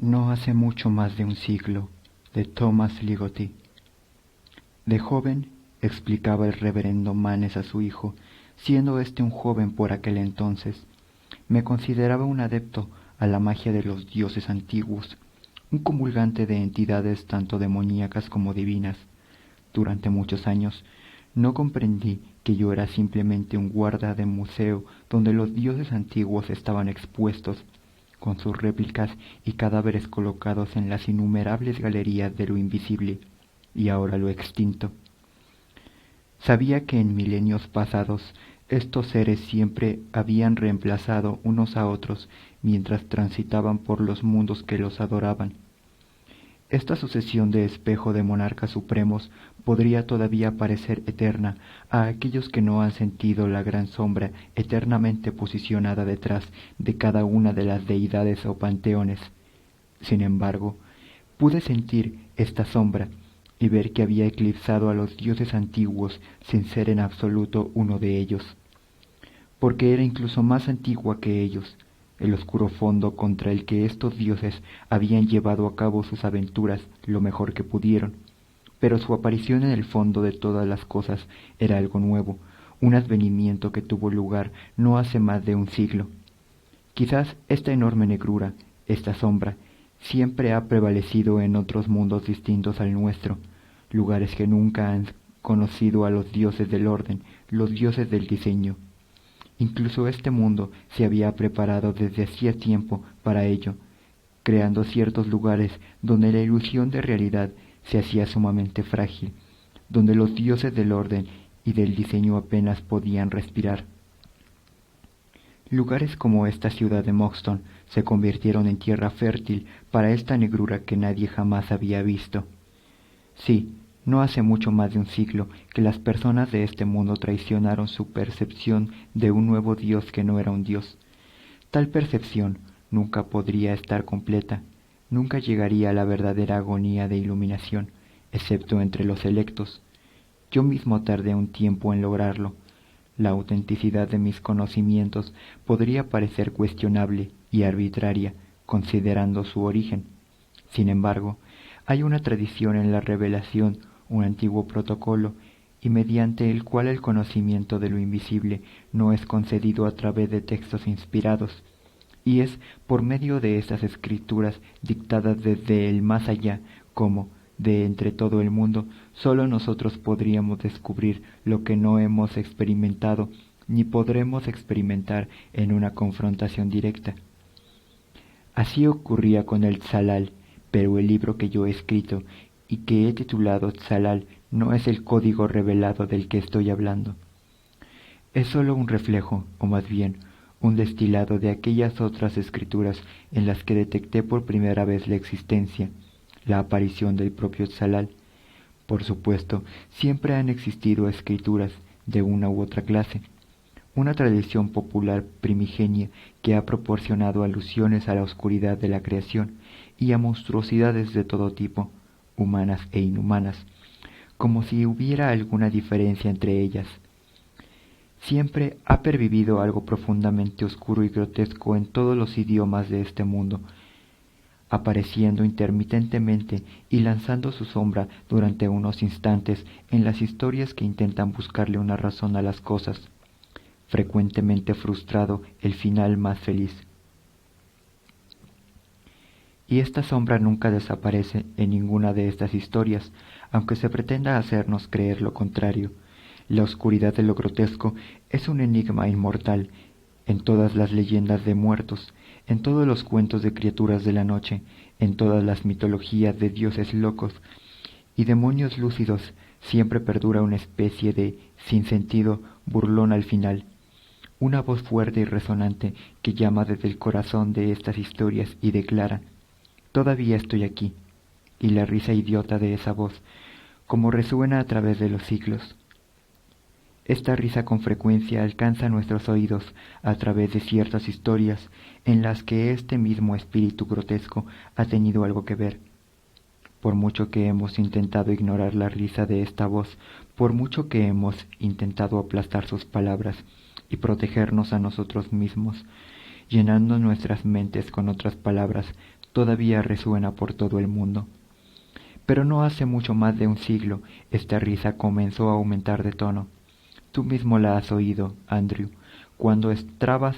No hace mucho más de un siglo, de Thomas Ligotti. De joven, explicaba el reverendo Manes a su hijo, siendo éste un joven por aquel entonces, me consideraba un adepto a la magia de los dioses antiguos, un comulgante de entidades tanto demoníacas como divinas. Durante muchos años no comprendí que yo era simplemente un guarda de museo donde los dioses antiguos estaban expuestos, con sus réplicas y cadáveres colocados en las innumerables galerías de lo invisible y ahora lo extinto. Sabía que en milenios pasados estos seres siempre habían reemplazado unos a otros mientras transitaban por los mundos que los adoraban. Esta sucesión de espejo de monarcas supremos podría todavía parecer eterna a aquellos que no han sentido la gran sombra eternamente posicionada detrás de cada una de las deidades o panteones. Sin embargo, pude sentir esta sombra y ver que había eclipsado a los dioses antiguos sin ser en absoluto uno de ellos, porque era incluso más antigua que ellos, el oscuro fondo contra el que estos dioses habían llevado a cabo sus aventuras lo mejor que pudieron. Pero su aparición en el fondo de todas las cosas era algo nuevo, un advenimiento que tuvo lugar no hace más de un siglo. Quizás esta enorme negrura, esta sombra, siempre ha prevalecido en otros mundos distintos al nuestro, lugares que nunca han conocido a los dioses del orden, los dioses del diseño. Incluso este mundo se había preparado desde hacía tiempo para ello, creando ciertos lugares donde la ilusión de realidad se hacía sumamente frágil, donde los dioses del orden y del diseño apenas podían respirar. Lugares como esta ciudad de Moxton se convirtieron en tierra fértil para esta negrura que nadie jamás había visto. Sí, no hace mucho más de un siglo que las personas de este mundo traicionaron su percepción de un nuevo Dios que no era un Dios. Tal percepción nunca podría estar completa, nunca llegaría a la verdadera agonía de iluminación, excepto entre los electos. Yo mismo tardé un tiempo en lograrlo. La autenticidad de mis conocimientos podría parecer cuestionable y arbitraria, considerando su origen. Sin embargo, hay una tradición en la revelación, un antiguo protocolo, y mediante el cual el conocimiento de lo invisible no es concedido a través de textos inspirados, y es por medio de estas escrituras dictadas desde el más allá, como, de entre todo el mundo, sólo nosotros podríamos descubrir lo que no hemos experimentado, ni podremos experimentar en una confrontación directa. Así ocurría con el Tzalal, pero el libro que yo he escrito y que he titulado Tzalal no es el código revelado del que estoy hablando. Es sólo un reflejo, o más bien, un destilado de aquellas otras escrituras en las que detecté por primera vez la existencia, la aparición del propio Tzalal. Por supuesto, siempre han existido escrituras de una u otra clase, una tradición popular primigenia que ha proporcionado alusiones a la oscuridad de la creación y a monstruosidades de todo tipo, humanas e inhumanas, como si hubiera alguna diferencia entre ellas. Siempre ha pervivido algo profundamente oscuro y grotesco en todos los idiomas de este mundo, apareciendo intermitentemente y lanzando su sombra durante unos instantes en las historias que intentan buscarle una razón a las cosas, frecuentemente frustrado el final más feliz. Y esta sombra nunca desaparece en ninguna de estas historias, aunque se pretenda hacernos creer lo contrario. La oscuridad de lo grotesco es un enigma inmortal en todas las leyendas de muertos, en todos los cuentos de criaturas de la noche, en todas las mitologías de dioses locos y demonios lúcidos. Siempre perdura una especie de sinsentido burlón al final, una voz fuerte y resonante que llama desde el corazón de estas historias y declara: todavía estoy aquí, y la risa idiota de esa voz, como resuena a través de los siglos. Esta risa con frecuencia alcanza nuestros oídos a través de ciertas historias en las que este mismo espíritu grotesco ha tenido algo que ver. Por mucho que hemos intentado ignorar la risa de esta voz, por mucho que hemos intentado aplastar sus palabras y protegernos a nosotros mismos, llenando nuestras mentes con otras palabras, todavía resuena por todo el mundo. Pero no hace mucho más de un siglo esta risa comenzó a aumentar de tono. Tú mismo la has oído, Andrew, cuando entrabas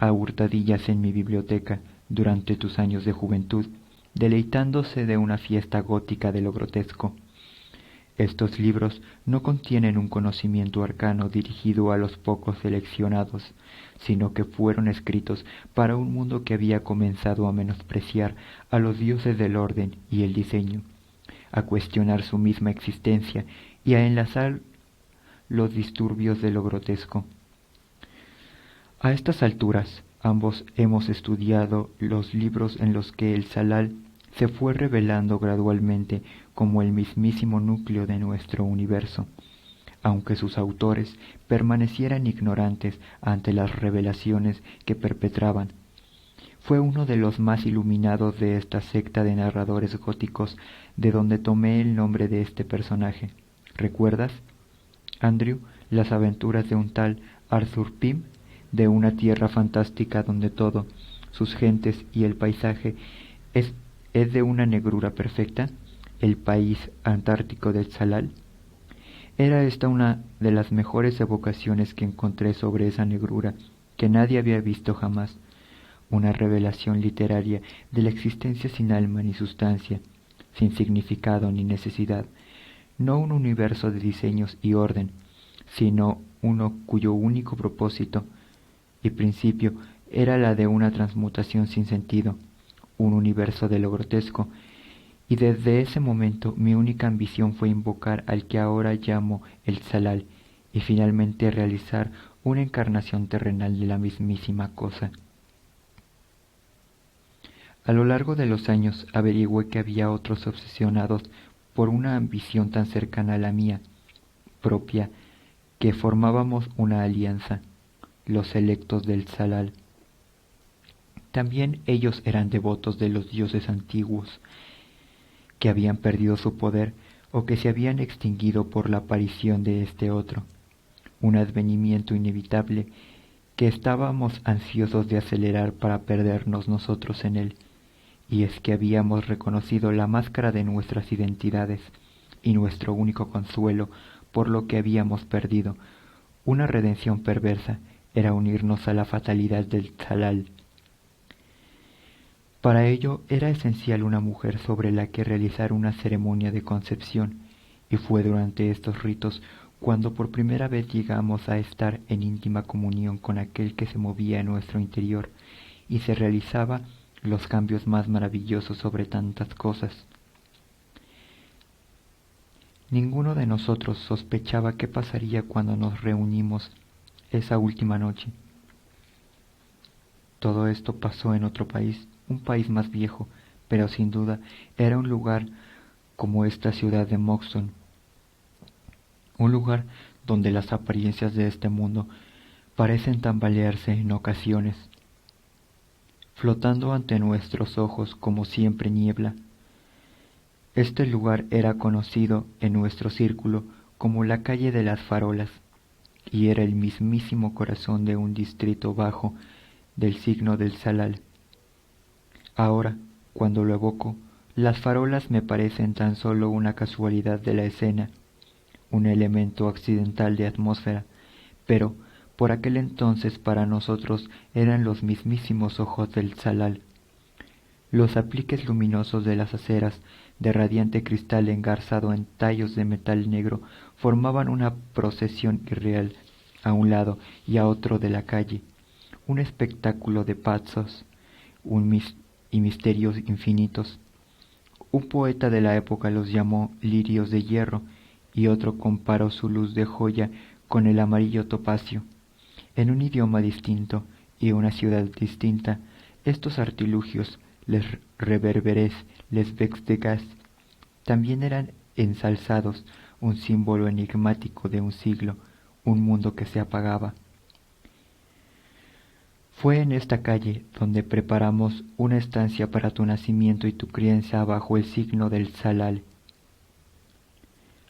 a hurtadillas en mi biblioteca durante tus años de juventud, deleitándose de una fiesta gótica de lo grotesco. Estos libros no contienen un conocimiento arcano dirigido a los pocos seleccionados, sino que fueron escritos para un mundo que había comenzado a menospreciar a los dioses del orden y el diseño, a cuestionar su misma existencia y a enlazar los disturbios de lo grotesco. A estas alturas, ambos hemos estudiado los libros en los que el Salal se fue revelando gradualmente como el mismísimo núcleo de nuestro universo, aunque sus autores permanecieran ignorantes ante las revelaciones que perpetraban. Fue uno de los más iluminados de esta secta de narradores góticos de donde tomé el nombre de este personaje. ¿Recuerdas, Andrew, las aventuras de un tal Arthur Pym, de una tierra fantástica donde todo, sus gentes y el paisaje, es de una negrura perfecta, el país antártico del Salal? Era esta una de las mejores evocaciones que encontré sobre esa negrura que nadie había visto jamás, una revelación literaria de la existencia sin alma ni sustancia, sin significado ni necesidad, no un universo de diseños y orden, sino uno cuyo único propósito y principio era la de una transmutación sin sentido, un universo de lo grotesco, y desde ese momento mi única ambición fue invocar al que ahora llamo el Salal y finalmente realizar una encarnación terrenal de la mismísima cosa. A lo largo de los años averigüé que había otros obsesionados por una ambición tan cercana a la mía propia que formábamos una alianza, los electos del Salal. También ellos eran devotos de los dioses antiguos, que habían perdido su poder o que se habían extinguido por la aparición de este otro, un advenimiento inevitable que estábamos ansiosos de acelerar para perdernos nosotros en él, y es que habíamos reconocido la máscara de nuestras identidades, y nuestro único consuelo por lo que habíamos perdido, una redención perversa, era unirnos a la fatalidad del Salal. Para ello era esencial una mujer sobre la que realizar una ceremonia de concepción, y fue durante estos ritos cuando por primera vez llegamos a estar en íntima comunión con aquel que se movía en nuestro interior y se realizaba los cambios más maravillosos sobre tantas cosas. Ninguno de nosotros sospechaba qué pasaría cuando nos reunimos esa última noche. Todo esto pasó en otro país, un país más viejo, pero sin duda era un lugar como esta ciudad de Moxton, un lugar donde las apariencias de este mundo parecen tambalearse en ocasiones, flotando ante nuestros ojos como siempre niebla. Este lugar era conocido en nuestro círculo como la calle de las farolas, y era el mismísimo corazón de un distrito bajo del signo del Salal. Ahora, cuando lo evoco, las farolas me parecen tan solo una casualidad de la escena, un elemento accidental de atmósfera, pero por aquel entonces para nosotros eran los mismísimos ojos del Salal. Los apliques luminosos de las aceras, de radiante cristal engarzado en tallos de metal negro, formaban una procesión irreal a un lado y a otro de la calle, un espectáculo de pasos y misterios infinitos. Un poeta de la época los llamó lirios de hierro, y otro comparó su luz de joya con el amarillo topacio. En un idioma distinto y una ciudad distinta, estos artilugios, les reverberes, les becs de gas, también eran ensalzados, un símbolo enigmático de un siglo, un mundo que se apagaba. Fue en esta calle donde preparamos una estancia para tu nacimiento y tu crianza bajo el signo del Salal.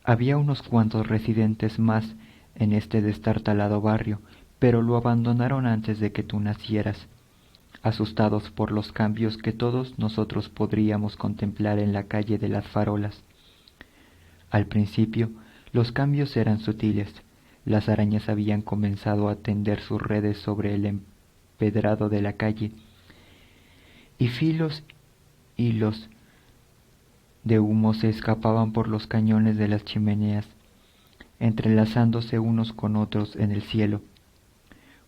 Había unos cuantos residentes más en este destartalado barrio, pero lo abandonaron antes de que tú nacieras. asustados por los cambios que todos nosotros podríamos contemplar en la calle de las farolas. Al principio, los cambios eran sutiles. Las arañas habían comenzado a tender sus redes sobre el empedrado de la calle, y filos hilos de humo se escapaban por los cañones de las chimeneas, entrelazándose unos con otros en el cielo.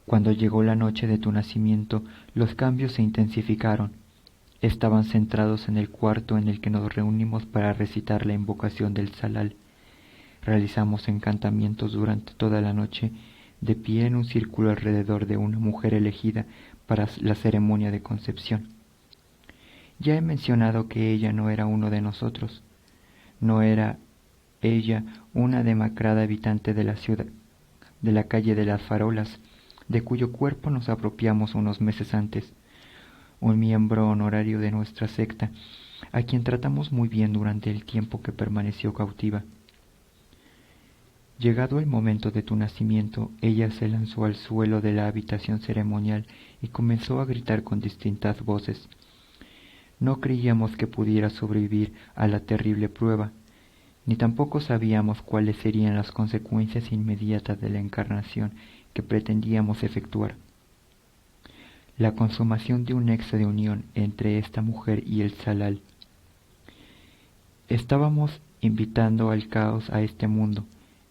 Cuando llegó la noche de tu nacimiento, los cambios se intensificaron. Estaban centrados en el cuarto en el que nos reunimos para recitar la invocación del Salal. Realizamos encantamientos durante toda la noche, de pie en un círculo alrededor de una mujer elegida para la ceremonia de concepción. Ya he mencionado que ella no era uno de nosotros. No era ella una demacrada habitante de la ciudad, de la calle de las farolas, de cuyo cuerpo nos apropiamos unos meses antes, un miembro honorario de nuestra secta, a quien tratamos muy bien durante el tiempo que permaneció cautiva. Llegado el momento de tu nacimiento, ella se lanzó al suelo de la habitación ceremonial y comenzó a gritar con distintas voces. No creíamos que pudiera sobrevivir a la terrible prueba, ni tampoco sabíamos cuáles serían las consecuencias inmediatas de la encarnación que pretendíamos efectuar. La consumación de un nexo de unión entre esta mujer y el Salal. Estábamos invitando al caos a este mundo,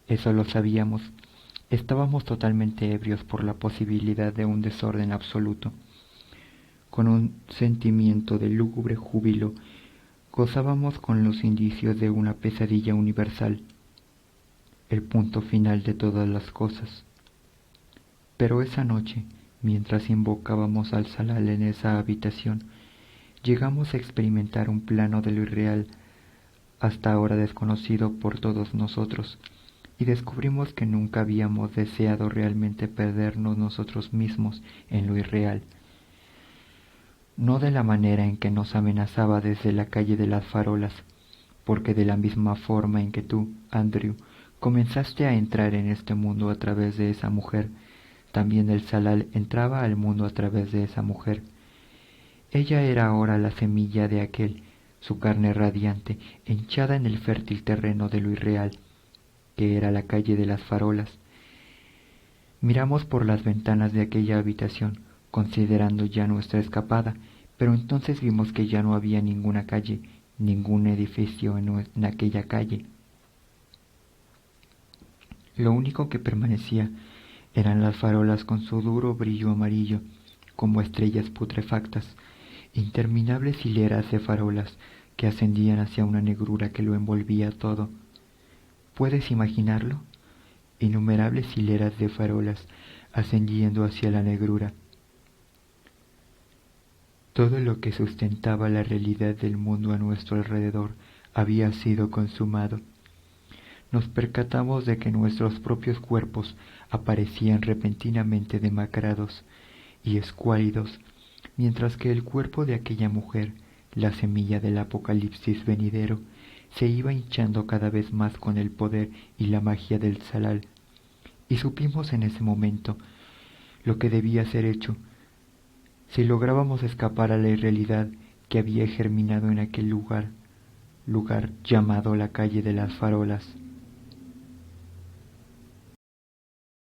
eso lo sabíamos. Estábamos totalmente ebrios por la posibilidad de un desorden absoluto. Con un sentimiento de lúgubre júbilo, gozábamos con los indicios de una pesadilla universal, el punto final de todas las cosas. Pero esa noche, mientras invocábamos al Salal en esa habitación, llegamos a experimentar un plano de lo irreal, hasta ahora desconocido por todos nosotros, y descubrimos que nunca habíamos deseado realmente perdernos nosotros mismos en lo irreal. No de la manera en que nos amenazaba desde la calle de las farolas, porque de la misma forma en que tú, Andrew, comenzaste a entrar en este mundo a través de esa mujer, también el Salal entraba al mundo a través de esa mujer. Ella era ahora la semilla de aquel, su carne radiante, hinchada en el fértil terreno de lo irreal, que era la calle de las farolas. Miramos por las ventanas de aquella habitación, considerando ya nuestra escapada, pero entonces vimos que ya no había ninguna calle, ningún edificio en aquella calle. Lo único que permanecía eran las farolas con su duro brillo amarillo, como estrellas putrefactas, interminables hileras de farolas que ascendían hacia una negrura que lo envolvía todo. ¿Puedes imaginarlo? Innumerables hileras de farolas ascendiendo hacia la negrura. Todo lo que sustentaba la realidad del mundo a nuestro alrededor había sido consumado. Nos percatamos de que nuestros propios cuerpos aparecían repentinamente demacrados y escuálidos, mientras que el cuerpo de aquella mujer, la semilla del apocalipsis venidero, se iba hinchando cada vez más con el poder y la magia del Salal, y supimos en ese momento lo que debía ser hecho si lográbamos escapar a la irrealidad que había germinado en aquel lugar llamado la calle de las farolas.